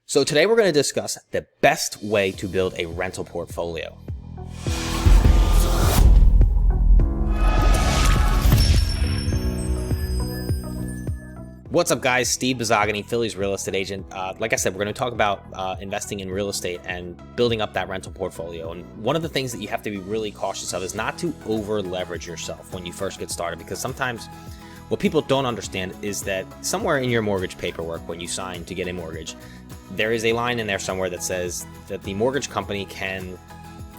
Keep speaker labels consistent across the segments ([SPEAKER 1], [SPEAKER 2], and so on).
[SPEAKER 1] So today we're going to discuss the best way to build a rental portfolio. What's up, guys? Steve Bizzogany, Philly's real estate agent. Like I said, we're going to talk about investing in real estate and building up that rental portfolio. And one of the things that you have to be really cautious of is not to over leverage yourself when you first get started, because sometimes what people don't understand is that somewhere in your mortgage paperwork, when you sign to get a mortgage, there is a line in there somewhere that says that the mortgage company can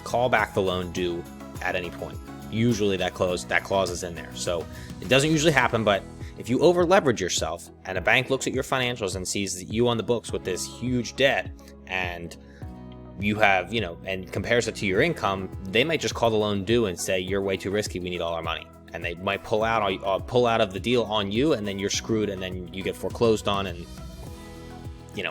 [SPEAKER 1] call back the loan due at any point. Usually that clause is in there. So it doesn't usually happen, but if you over leverage yourself and a bank looks at your financials and sees that you on the books with this huge debt and you have, and compares it to your income, they might just call the loan due and say, you're way too risky, we need all our money. And they might pull out of the deal on you, and then you're screwed, and then you get foreclosed on, and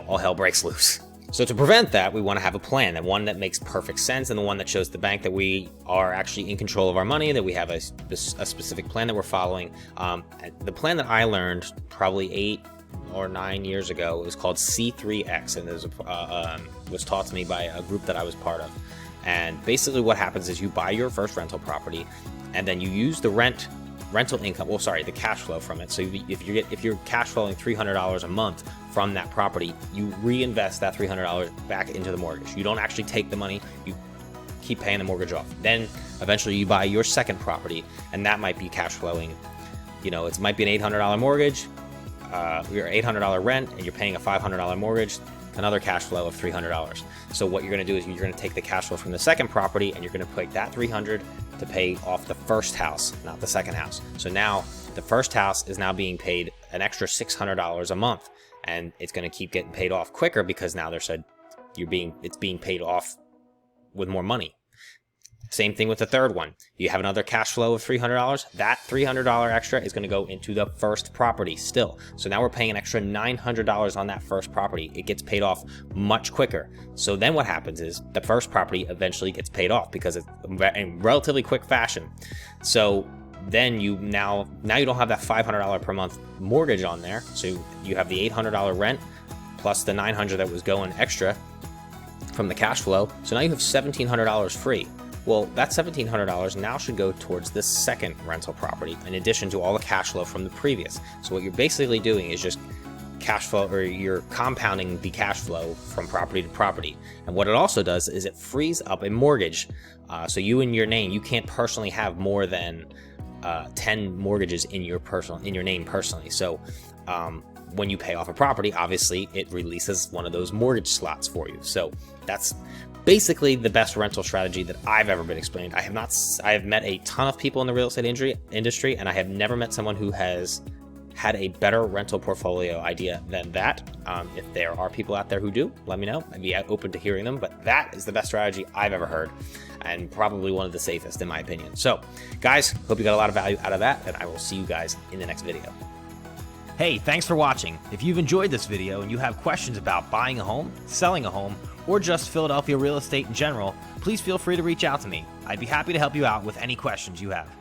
[SPEAKER 1] all hell breaks loose. So to prevent that, we want to have a plan, and one that makes perfect sense, and the one that shows the bank that we are actually in control of our money, that we have a specific plan that we're following. The plan that I learned probably 8 or 9 years ago was called C3X, and it was taught to me by a group that I was part of. And basically what happens is you buy your first rental property, and then you use the rental income, the cash flow from it. So if you're cash flowing $300 a month from that property, you reinvest that $300 back into the mortgage. You don't actually take the money, you keep paying the mortgage off. Then eventually you buy your second property, and that might be cash flowing. It might be an $800 mortgage, your $800 rent, and you're paying a $500 mortgage, another cash flow of $300. So what you're going to do is you're going to take the cash flow from the second property, and you're going to put that $300 to pay off the first house, not the second house. So now the first house is now being paid an extra $600 a month, and it's going to keep getting paid off quicker because now it's being paid off with more money. Same thing with the third one. You have another cash flow of $300. That $300 extra is going to go into the first property still. So now we're paying an extra $900 on that first property. It gets paid off much quicker. So then what happens is the first property eventually gets paid off because it's in relatively quick fashion. So then you now you don't have that $500 per month mortgage on there. So you have the $800 rent plus the $900 that was going extra from the cash flow. So now you have $1,700 free. Well, that $1,700 now should go towards the second rental property in addition to all the cash flow from the previous. So what you're basically doing is just cash flow, or you're compounding the cash flow from property to property. And what it also does is it frees up a mortgage. So you in your name, you can't personally have more than 10 mortgages in your name personally. So when you pay off a property, obviously it releases one of those mortgage slots for you. So that's basically the best rental strategy that I've ever been explained. I have met a ton of people in the real estate industry, and I have never met someone who has had a better rental portfolio idea than that. If there are people out there who do, let me know. I'd be open to hearing them, but that is the best strategy I've ever heard, and probably one of the safest in my opinion. So guys, hope you got a lot of value out of that, and I will see you guys in the next video. Hey, thanks for watching. If you've enjoyed this video and you have questions about buying a home, selling a home, or just Philadelphia real estate in general, please feel free to reach out to me. I'd be happy to help you out with any questions you have.